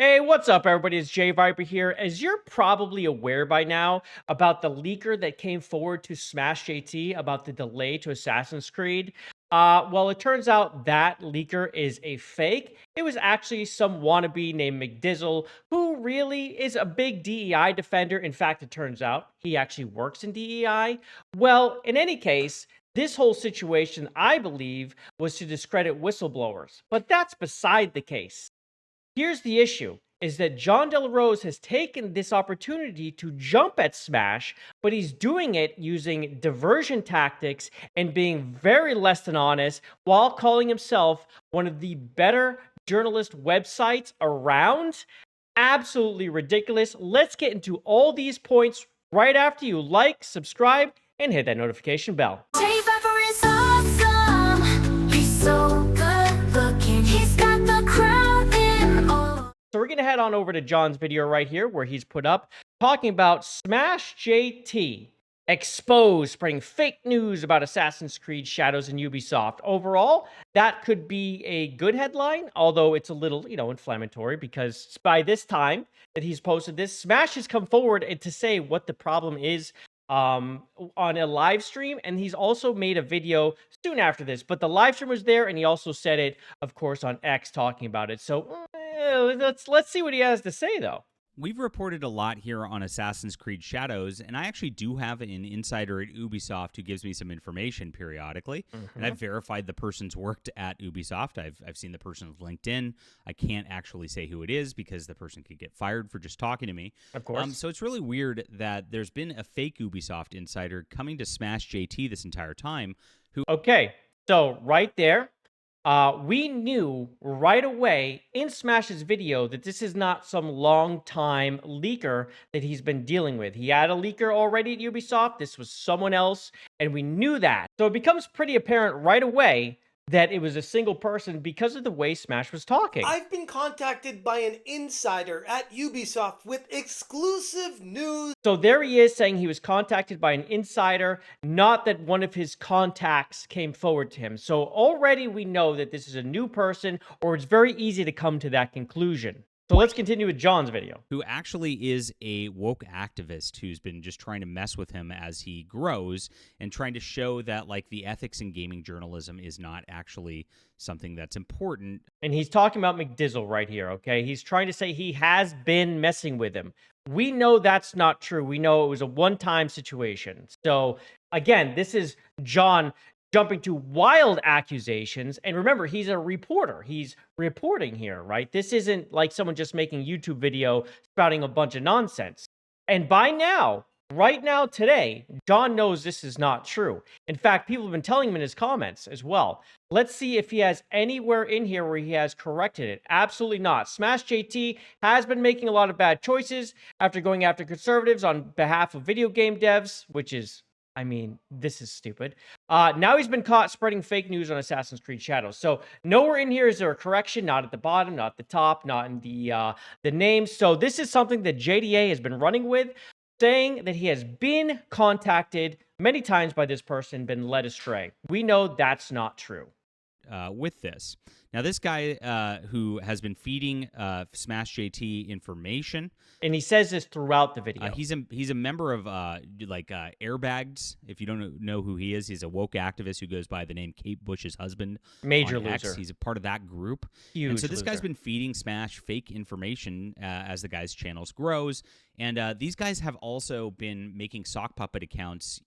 Hey, what's up, everybody? It's JayViper here. As you're probably aware by now about the leaker that came forward to smash JT about the delay to Assassin's Creed, well, it turns out that leaker is a fake. It was actually some wannabe named McDizzle who really is a big DEI defender. In fact, it turns out he actually works in DEI. Well, in any case, this whole situation, I believe, was to discredit whistleblowers. But that's beside the case. Here's the issue is that Jon Del Arroz has taken this opportunity to jump at Smash, but he's doing it using diversion tactics and being very less than honest while calling himself one of the better journalist websites around. Absolutely ridiculous. Let's get into all these points right after you like, subscribe, and hit that notification bell. JayViper is awesome. He's so good looking. He's got the crowd in awe. So we're going to head on over to Jon's video right here where he's put up talking about Smash JT exposed, spreading fake news about Assassin's Creed Shadows and Ubisoft. Overall, that could be a good headline, although it's a little, inflammatory because by this time that he's posted this, Smash has come forward and to say what the problem is on a live stream, and he's also made a video soon after this, but the live stream was there and he also said it, of course, on X talking about it. So let's see what he has to say, though. We've reported a lot here on Assassin's Creed Shadows, and I actually do have an insider at Ubisoft who gives me some information periodically, and I've verified the person's worked at Ubisoft. I've seen the person's LinkedIn. I can't actually say who it is because the person could get fired for just talking to me. Of course. So it's really weird that there's been a fake Ubisoft insider coming to smash JT this entire time. Okay, so right there, we knew right away in Smash's video that this is not some long-time leaker that he's been dealing with. He had a leaker already at Ubisoft. This was someone else, and we knew that. So it becomes pretty apparent right away that it was a single person because of the way Smash was talking. I've been contacted by an insider at Ubisoft with exclusive news. So there he is saying he was contacted by an insider, not that one of his contacts came forward to him. So already we know that this is a new person, or it's very easy to come to that conclusion. So let's continue with Jon's video. Who actually is a woke activist who's been just trying to mess with him as he grows and trying to show that, like, the ethics in gaming journalism is not actually something that's important. And he's talking about McDizzle right here, okay? He's trying to say he has been messing with him. We know that's not true. We know it was a one-time situation. So, again, this is Jon jumping to wild accusations. And remember, he's a reporter. He's reporting here, right? This isn't like someone just making a YouTube video spouting a bunch of nonsense. And by now, right now, today, Jon knows this is not true. In fact, people have been telling him in his comments as well. Let's see if he has anywhere in here where he has corrected it. Absolutely not. Smash JT has been making a lot of bad choices after going after conservatives on behalf of video game devs, which is, I mean, this is stupid. Now he's been caught spreading fake news on Assassin's Creed Shadows. So nowhere in here is there a correction, not at the bottom, not at the top, not in the name. So this is something that JDA has been running with, saying that he has been contacted many times by this person, been led astray. We know that's not true. With this. Now, this guy who has been feeding Smash JT information, and he says this throughout the video. He's a member of Airbags. If you don't know who he is, he's a woke activist who goes by the name Kate Bush's husband. Major on X. loser. He's a part of that group. Huge and so this loser. guy's been feeding Smash fake information as the guy's channels grows. And these guys have also been making sock puppet accounts,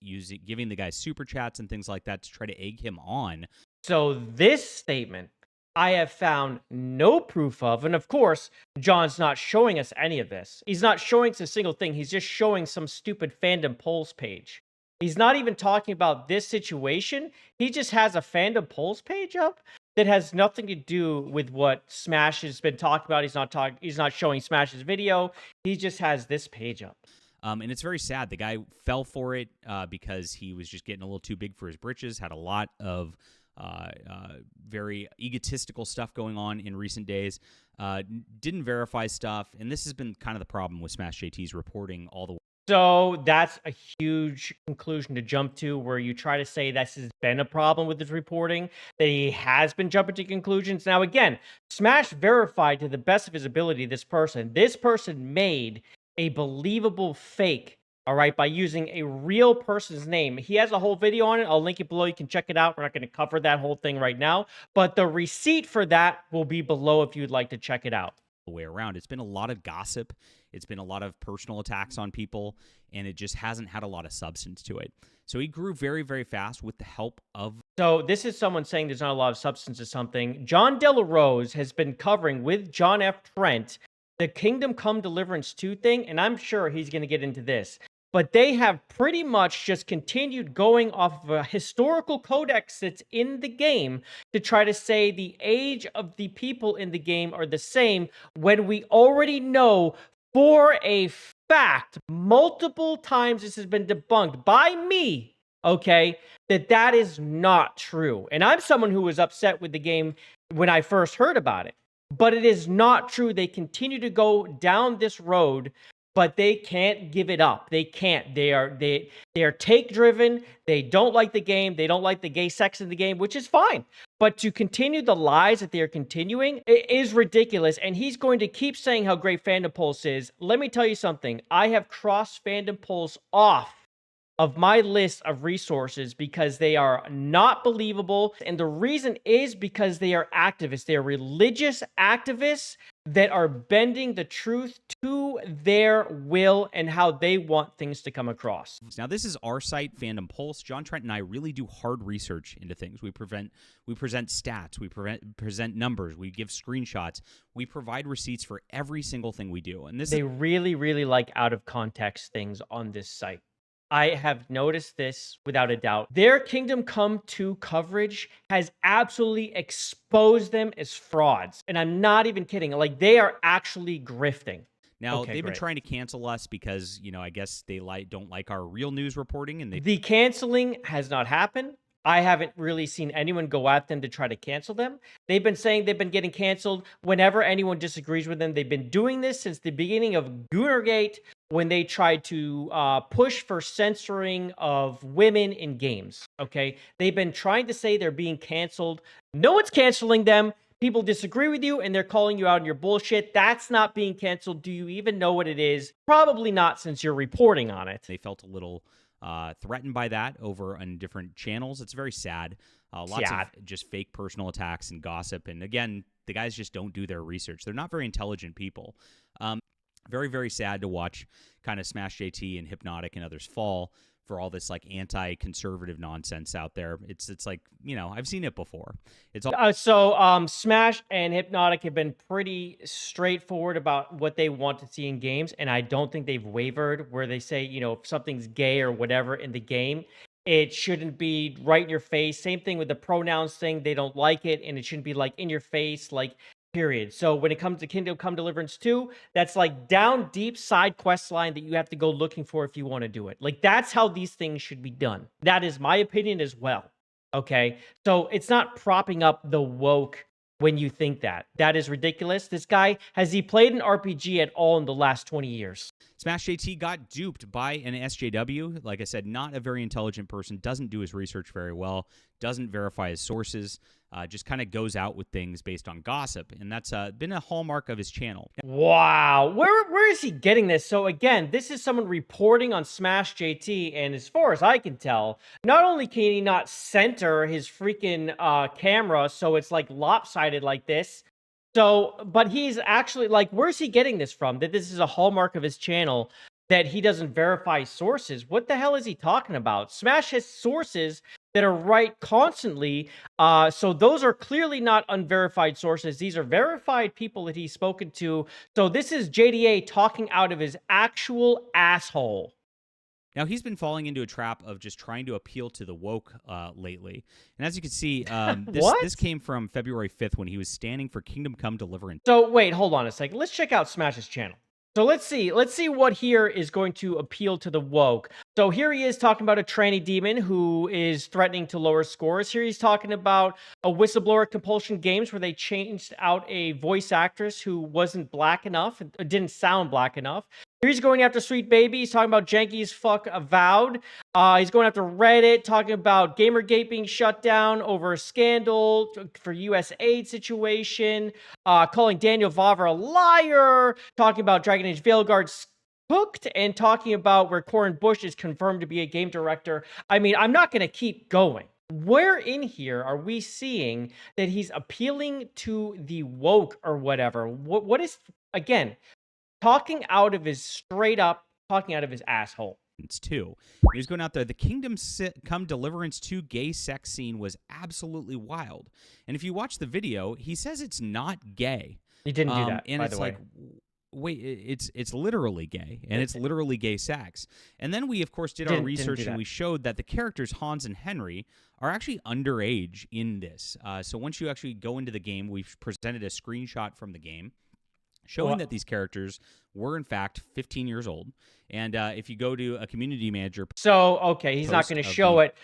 giving the guy super chats and things like that to try to egg him on. So this statement, I have found no proof of. And of course, Jon's not showing us any of this. He's not showing us a single thing. He's just showing some stupid Fandom Pulse page. He's not even talking about this situation. He just has a Fandom Pulse page up that has nothing to do with what Smash has been talking about. He's not showing Smash's video. He just has this page up. And it's very sad. The guy fell for it because he was just getting a little too big for his britches, had a lot of very egotistical stuff going on in recent days, didn't verify stuff, and this has been kind of the problem with Smash JT's reporting all the way. So that's a huge conclusion to jump to, where you try to say this has been a problem with his reporting, that he has been jumping to conclusions. Now, again, Smash verified to the best of his ability this person. This person made a believable fake, all right, by using a real person's name. He has a whole video on it. I'll link it below. You can check it out. We're not going to cover that whole thing right now, but the receipt for that will be below if you'd like to check it out. The way around. It's been a lot of gossip. It's been a lot of personal attacks on people, and it just hasn't had a lot of substance to it. So he grew very, very fast with the help of... So this is someone saying there's not a lot of substance to something. Jon Del Arroz has been covering with John F. Trent the Kingdom Come Deliverance 2 thing, and I'm sure he's going to get into this. But they have pretty much just continued going off of a historical codex that's in the game to try to say the age of the people in the game are the same, when we already know for a fact, multiple times this has been debunked by me, okay, that is not true. And I'm someone who was upset with the game when I first heard about it. But it is not true. They continue to go down this road, but they can't give it up. They can't. They are take driven. They don't like the game. They don't like the gay sex in the game, which is fine. But to continue the lies that they are continuing, it is ridiculous. And he's going to keep saying how great Fandom Pulse is. Let me tell you something. I have crossed Fandom Pulse off of my list of resources because they are not believable. And the reason is because they are activists. They are religious activists that are bending the truth to their will and how they want things to come across. Now, this is our site, Fandom Pulse. John Trent and I really do hard research into things. We present stats, we present numbers, we give screenshots, we provide receipts for every single thing we do. And they really, really like out of context things on this site. I have noticed this without a doubt. Their Kingdom Come 2 coverage has absolutely exposed them as frauds. And I'm not even kidding. Like, they are actually grifting. Now, they've been trying to cancel us because, I guess they don't like our real news reporting. And the canceling has not happened. I haven't really seen anyone go at them to try to cancel them. They've been saying they've been getting canceled whenever anyone disagrees with them. They've been doing this since the beginning of Goonergate, when they tried to push for censoring of women in games, okay? They've been trying to say they're being canceled. No one's canceling them. People disagree with you, and they're calling you out on your bullshit. That's not being canceled. Do you even know what it is? Probably not, since you're reporting on it. They felt a little threatened by that over on different channels. It's very sad. Lots of just fake personal attacks and gossip. And again, the guys just don't do their research. They're not very intelligent people. Very, very sad to watch kind of Smash JT and Hypnotic and others fall for all this like anti-conservative nonsense out there. It's like, I've seen it before. It's all so Smash and Hypnotic have been pretty straightforward about what they want to see in games, and I don't think they've wavered where they say, if something's gay or whatever in the game, it shouldn't be right in your face. Same thing with the pronouns thing. They don't like it, and it shouldn't be like in your face, like period. So when it comes to Kingdom Come Deliverance 2, that's like down deep side quest line that you have to go looking for if you want to do it. Like, that's how these things should be done. That is my opinion as well. Okay? So it's not propping up the woke when you think that. That is ridiculous. This guy, has he played an RPG at all in the last 20 years? Smash JT got duped by an SJW. Like I said, not a very intelligent person, doesn't do his research very well, doesn't verify his sources, just kind of goes out with things based on gossip. And that's been a hallmark of his channel. Wow. Where is he getting this? So again, this is someone reporting on Smash JT. And as far as I can tell, not only can he not center his freaking camera so it's like lopsided like this, but he's actually like, where's he getting this from? That this is a hallmark of his channel, that he doesn't verify sources. What the hell is he talking about? Smash has sources that are right constantly. So those are clearly not unverified sources. These are verified people that he's spoken to. So this is JDA talking out of his actual asshole. Now, he's been falling into a trap of just trying to appeal to the woke lately. And as you can see, this came from February 5th when he was standing for Kingdom Come Deliverance. So wait, hold on a second. Let's check out Smash's channel. So let's see what here is going to appeal to the woke. So here he is talking about a tranny demon who is threatening to lower scores. Here he's talking about a whistleblower at Compulsion Games where they changed out a voice actress who wasn't black enough, didn't sound black enough. Here he's going after Sweet Baby. He's talking about Janky's fuck Avowed. He's going after Reddit, talking about Gamergate being shut down over a scandal for US aid situation, calling Daniel Vavra a liar, talking about Dragon Age Veilguard's Hooked, and talking about where Corin Bush is confirmed to be a game director. I mean, I'm not going to keep going. Where in here are we seeing that he's appealing to the woke or whatever? What is, again, talking out of his straight up, talking out of his asshole? It's two. He was going out there. The Kingdom Come Deliverance 2 gay sex scene was absolutely wild. And if you watch the video, he says it's not gay. He didn't do that, and by it's the way. like, wait, it's literally gay, and it's literally gay sex. And then we, of course, did our research, and we showed that the characters Hans and Henry are actually underage in this. So once you actually go into the game, we've presented a screenshot from the game showing that these characters were, in fact, 15 years old. And if you go to a community manager... So, okay, he's not going to show it.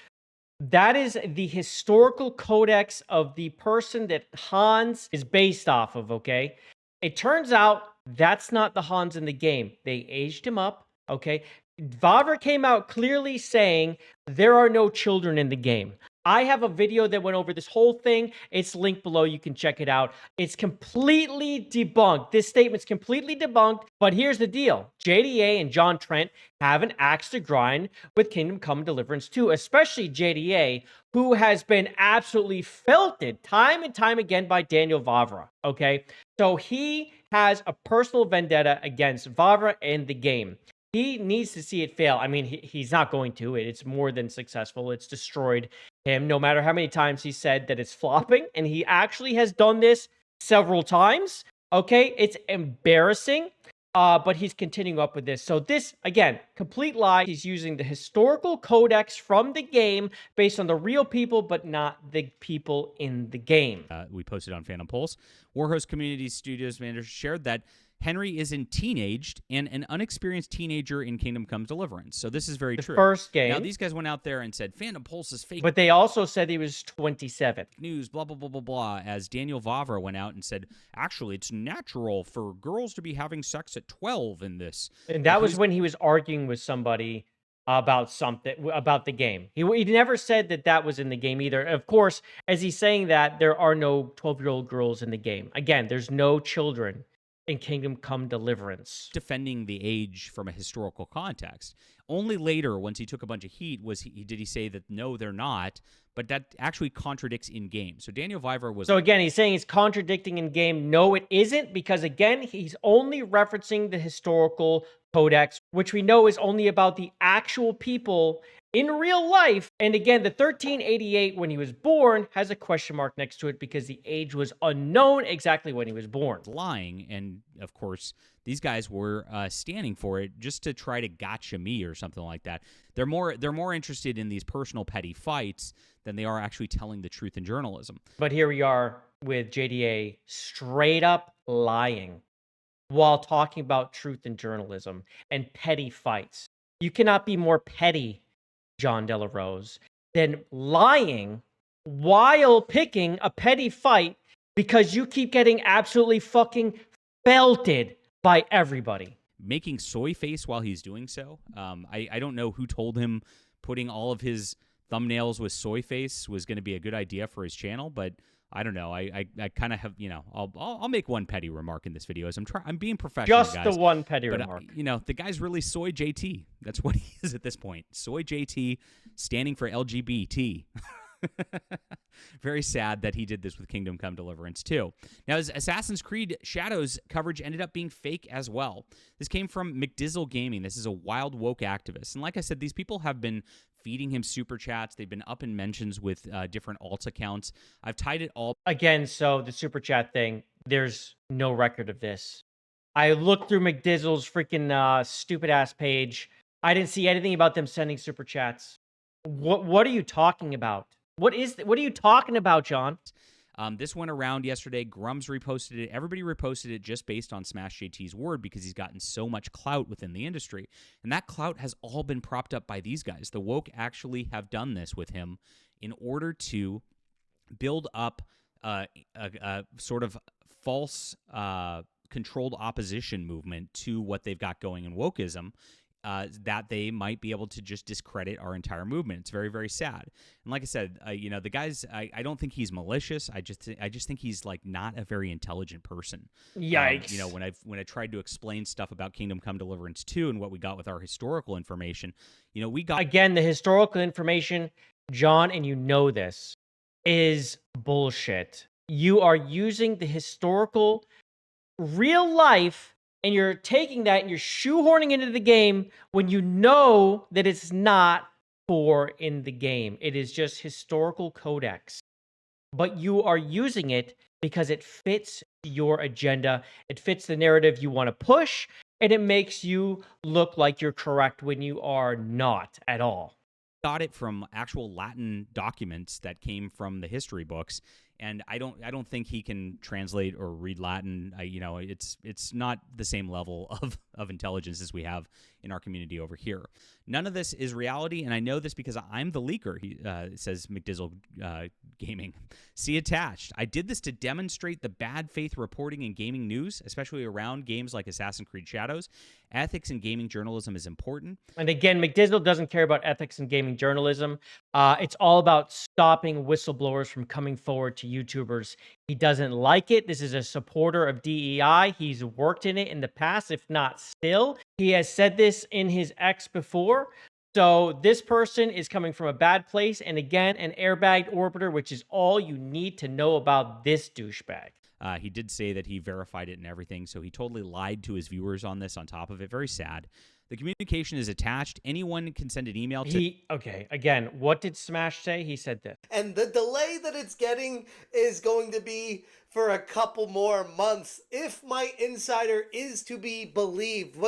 That is the historical codex of the person that Hans is based off of, okay? It turns out that's not the Hans in the game. They aged him up, okay? Vavra came out clearly saying there are no children in the game. I have a video that went over this whole thing. It's linked below. You can check it out. It's completely debunked. This statement's completely debunked. But here's the deal. JDA and John Trent have an axe to grind with Kingdom Come Deliverance 2, especially JDA, who has been absolutely felted time and time again by Daniel Vavra, okay? So he has a personal vendetta against Vavra in the game. He needs to see it fail. I mean, he's not going to. It's more than successful. It's destroyed him, no matter how many times he said that it's flopping. And he actually has done this several times. Okay, it's embarrassing, but he's continuing up with this. So this, again, complete lie. He's using the historical codex from the game based on the real people, but not the people in the game. We posted on Fandom Pulse. Warhorse Community Studios manager shared that Henry is in teenaged and an unexperienced teenager in Kingdom Come Deliverance. So this is very true. First game. Now, these guys went out there and said, Fandom Pulse is fake. But they also said he was 27. News, blah, blah, blah, blah, blah. As Daniel Vavra went out and said, actually, it's natural for girls to be having sex at 12 in this. And that was when he was arguing with somebody about something, about the game. He never said that that was in the game either. Of course, as he's saying that, there are no 12-year-old girls in the game. Again, there's no children in Kingdom Come Deliverance. Defending the age from a historical context. Only later, once he took a bunch of heat, did he say that no, they're not, but that actually contradicts in game. So Daniel Vavra was... So again, he's saying he's contradicting in game. No, it isn't, because again, he's only referencing the historical codex, which we know is only about the actual people in real life. And again, the 1388, when he was born, has a question mark next to it because the age was unknown exactly when he was born. Lying, and of course, these guys were standing for it just to try to gotcha me or something like that. They're more interested in these personal petty fights than they are actually telling the truth in journalism. But here we are with JDA straight up lying while talking about truth in journalism and petty fights. You cannot be more petty, Jon Del Arroz, than lying while picking a petty fight because you keep getting absolutely fucking felted by everybody. Making soy face while he's doing so. I don't know who told him putting all of his thumbnails with soy face was going to be a good idea for his channel, but I don't know. I kind of have, I'll make one petty remark in this video as I'm being professional, Just guys. the one petty remark. The guy's really Soy JT. That's what he is at this point. Soy JT standing for LGBT. Very sad that he did this with Kingdom Come Deliverance 2. Now, his Assassin's Creed Shadows coverage ended up being fake as well. This came from McDizzle Gaming. This is a wild woke activist. And like I said, these people have been feeding him super chats. They've been up in mentions with different alt accounts. I've tied it all. Again, so the super chat thing, there's no record of this. I looked through McDizzle's freaking stupid-ass page. I didn't see anything about them sending super chats. What are you talking about? What are you talking about, John? This went around yesterday. Grums reposted it. Everybody reposted it just based on Smash JT's word because he's gotten so much clout within the industry. And that clout has all been propped up by these guys. The woke actually have done this with him in order to build up a sort of false controlled opposition movement to what they've got going in wokeism, that they might be able to just discredit our entire movement. It's very, very sad. And like I said, the guys, I don't think he's malicious. I just think he's like not a very intelligent person. Yikes. When I tried to explain stuff about Kingdom Come Deliverance 2 and what we got with our historical information, we got Again, the historical information, John, and you know this, is bullshit. You are using the historical real life and you're taking that and you're shoehorning into the game when you know that it's not in the game. It is just historical codex. But you are using it because it fits your agenda. It fits the narrative you want to push, and it makes you look like you're correct when you are not at all. Got it from actual Latin documents that came from the history books, and I don't think he can translate or read Latin. It's not the same level of intelligence as we have in our community over here. None of this is reality, and I know this because I'm the leaker. He says McDizzle Gaming. See attached. I did this to demonstrate the bad faith reporting in gaming news, especially around games like Assassin's Creed Shadows. Ethics in gaming journalism is important. And again, McDizzle doesn't care about ethics in gaming journalism. It's all about stopping whistleblowers from coming forward to YouTubers. He doesn't like it. This is a supporter of DEI. He's worked in it in the past, if not still. He has said this in his X before. So this person is coming from a bad place. And again, an airbagged orbiter, which is all you need to know about this douchebag. He did say that he verified it and everything, so he totally lied to his viewers on this on top of it. Very sad. The communication is attached. Anyone can send an email to... Okay, again, what did Smash say? He said this. And the delay that it's getting is going to be for a couple more months, if my insider is to be believed.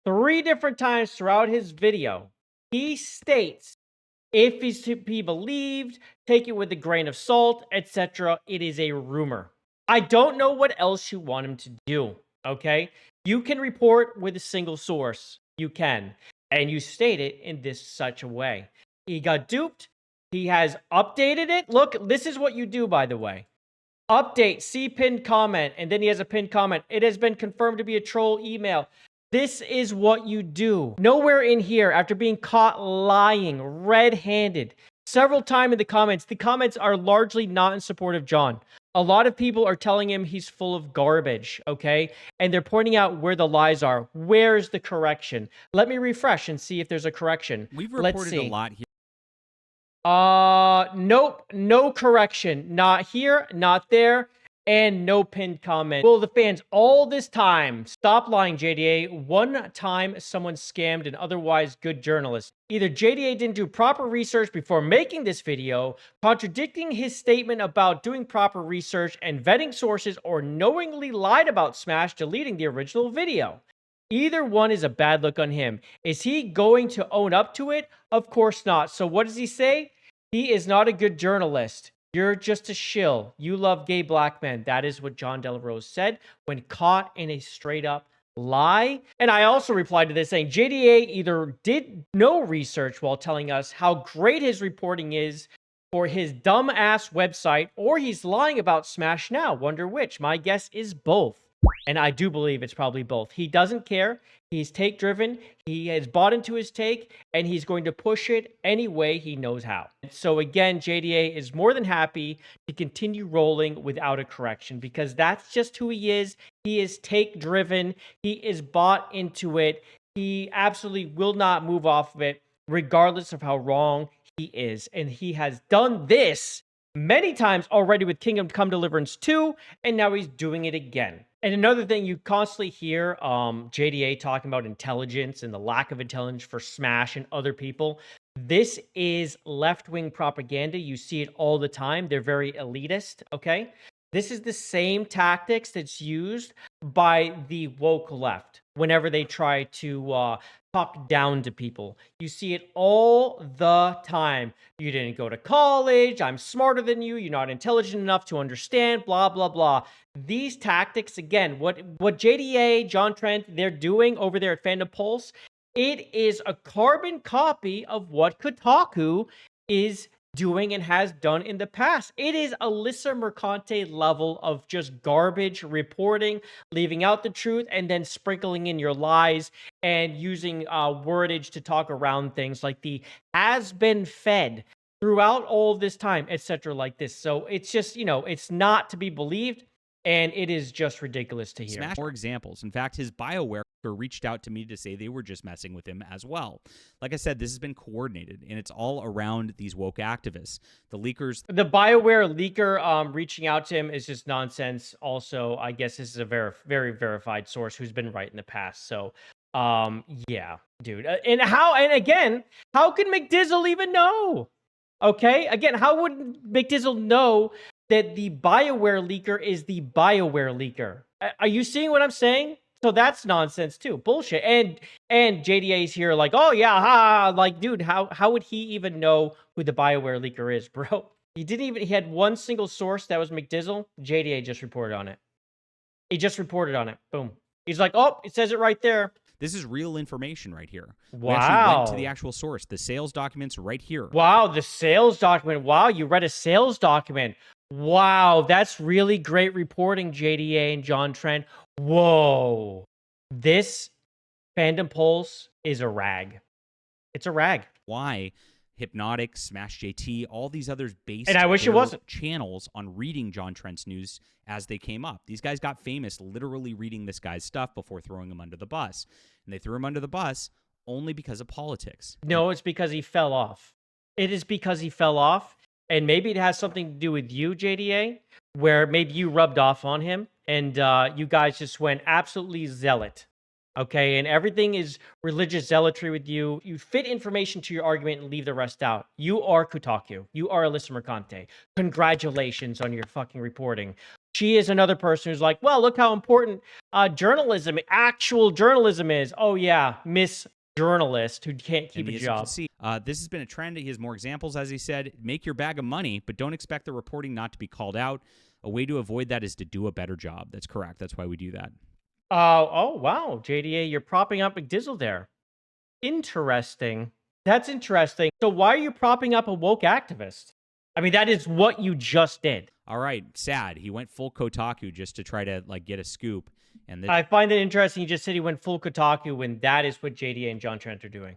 3 different times throughout his video, he states, if he's to be believed, take it with a grain of salt, etc. It is a rumor. I don't know what else you want him to do, okay? You can report with a single source. You can. And you state it in such a way. He got duped. He has updated it. Look, this is what you do, by the way. Update, see pinned comment, and then he has a pinned comment. It has been confirmed to be a troll email. This is what you do. Nowhere in here, after being caught lying, red-handed, several times in the comments are largely not in support of John. A lot of people are telling him he's full of garbage, okay? And they're pointing out where the lies are. Where's the correction? Let me refresh and see if there's a correction. We've reported a lot here. Nope, no correction. Not here, not there, and no pinned comment. Will the fans all this time stop lying, JDA? One time someone scammed an otherwise good journalist. Either JDA didn't do proper research before making this video, contradicting his statement about doing proper research and vetting sources, or knowingly lied about Smash deleting the original video. Either one is a bad look on him. Is he going to own up to it? Of course not. So what does he say? He is not a good journalist. You're just a shill. You love gay black men. That is what Jon Del Arroz said when caught in a straight up lie. And I also replied to this saying JDA either did no research while telling us how great his reporting is for his dumb ass website, or he's lying about Smash now. Wonder which. My guess is both. And I do believe it's probably both. He doesn't care. He's take driven. He has bought into his take, and he's going to push it any way he knows how. So again, JDA is more than happy to continue rolling without a correction, because that's just who he is. He is take driven. He is bought into it. He absolutely will not move off of it, regardless of how wrong he is. And he has done this many times already with Kingdom Come Deliverance 2, and now he's doing it again. And another thing, you constantly hear JDA talking about intelligence and the lack of intelligence for Smash and other people. This is left-wing propaganda. You see it all the time. They're very elitist, okay? This is the same tactics that's used by the woke left whenever they try to talk down to people. You see it all the time. You didn't go to college. I'm smarter than you. You're not intelligent enough to understand, blah, blah, blah. These tactics, again, what JDA, John Trent, they're doing over there at Fandom Pulse, it is a carbon copy of what Kotaku is doing and has done in the past. It is Alyssa Mercante level of just garbage reporting, leaving out the truth, and then sprinkling in your lies and using wordage to talk around things like the has been fed throughout all this time, etc. like this. So it's just, it's not to be believed, and it is just ridiculous to hear. Smash more examples. In fact, his BioWare reached out to me to say they were just messing with him as well. Like I said, this has been coordinated, and it's all around these woke activists. The leakers... The BioWare leaker reaching out to him is just nonsense. Also, I guess this is a very verified source who's been right in the past. So, yeah, dude. And again, how can McDizzle even know? Okay? Again, how would McDizzle know that the BioWare leaker is the BioWare leaker? Are you seeing what I'm saying? So that's nonsense too. Bullshit. And JDA's here like, oh yeah, like, dude, how would he even know who the BioWare leaker is, bro? He had one single source that was McDizzle. JDA just reported on it. He just reported on it. Boom. He's like, oh, it says it right there. This is real information right here. Wow. We actually went to the actual source. The sales documents right here. Wow, the sales document. Wow, you read a sales document. Wow, that's really great reporting, JDA and John Trent. Whoa. This Fandom Pulse is a rag. It's a rag. Why Hypnotic, Smash JT, all these others based and I wish it wasn't channels on reading John Trent's news as they came up. These guys got famous literally reading this guy's stuff before throwing him under the bus. And they threw him under the bus only because of politics. No, it's because he fell off. It is because he fell off. And maybe it has something to do with you, JDA, where maybe you rubbed off on him and you guys just went absolutely zealot. Okay, and everything is religious zealotry with you. You fit information to your argument and leave the rest out. You are Kotaku. You are Alyssa Mercante. Congratulations on your fucking reporting. She is another person who's like, well, look how important journalism, actual journalism is. Oh yeah, Miss Journalist who can't keep a job. As you can see, this has been a trend. He has more examples, as he said. Make your bag of money, but don't expect the reporting not to be called out. A way to avoid that is to do a better job. That's correct. That's why we do that. Oh, wow, JDA, you're propping up McDizzle there. Interesting. That's interesting. So why are you propping up a woke activist? I mean, that is what you just did. All right, sad. He went full Kotaku just to try to get a scoop. And I find it interesting. He just said he went full Kotaku when that is what JDA and John Trent are doing.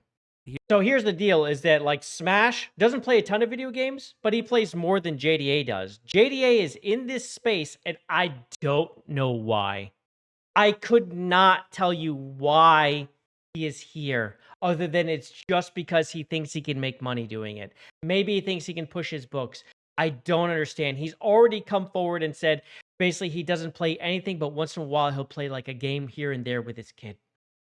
So here's the deal, is that Smash doesn't play a ton of video games, but he plays more than JDA does. JDA is in this space, and I don't know why. I could not tell you why he is here, other than it's just because he thinks he can make money doing it. Maybe he thinks he can push his books. I don't understand. He's already come forward and said, basically, he doesn't play anything, but once in a while, he'll play like a game here and there with his kid.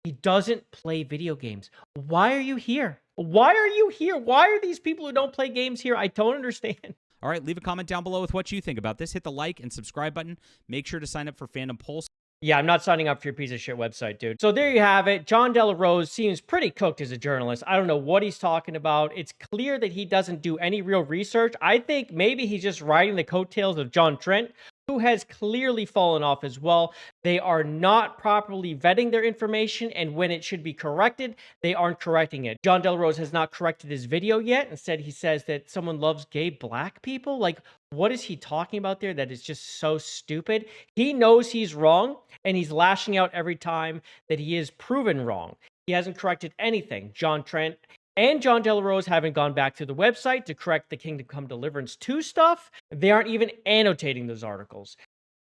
He doesn't play video games. Why are you here? Why are you here? Why are these people who don't play games here? I don't understand. All right, leave a comment down below with what you think about this. Hit the like and subscribe button. Make sure to sign up for Fandom Pulse. Yeah, I'm not signing up for your piece of shit website, dude. So there you have it. Jon Del Arroz seems pretty cooked as a journalist. I don't know what he's talking about. It's clear that he doesn't do any real research. I think maybe he's just riding the coattails of John Trent, who has clearly fallen off as well. They are not properly vetting their information, and when it should be corrected, they aren't correcting it. Jon Del Arroz has not corrected his video yet. Instead, he says that someone loves gay black people. Like, what is he talking about there? That is just so stupid. He knows he's wrong, and he's lashing out every time that he is proven wrong. He hasn't corrected anything. John Trent and Jon Del Arroz haven't gone back to the website to correct the Kingdom Come Deliverance 2 stuff. They aren't even annotating those articles.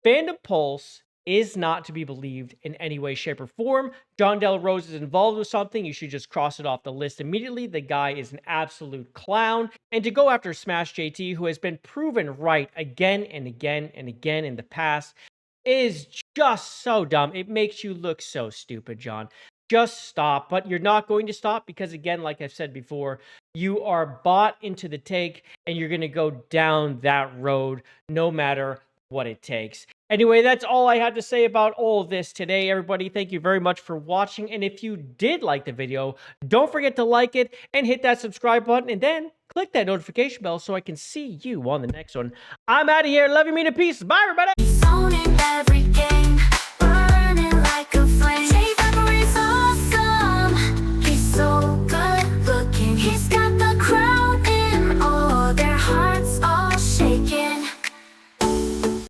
Fandom Pulse is not to be believed in any way, shape, or form. Jon Del Arroz is involved with something. You should just cross it off the list immediately. The guy is an absolute clown. And to go after Smash JT, who has been proven right again and again and again in the past, is just so dumb. It makes you look so stupid, John. Just stop. But you're not going to stop because, again, like I've said before, you are bought into the take and you're going to go down that road no matter what it takes. Anyway, that's all I had to say about all of this today, everybody. Thank you very much for watching. And if you did like the video, don't forget to like it and hit that subscribe button. And then click that notification bell so I can see you on the next one. I'm out of here. Love you, mean, and peace. Bye, everybody. He's owning every game.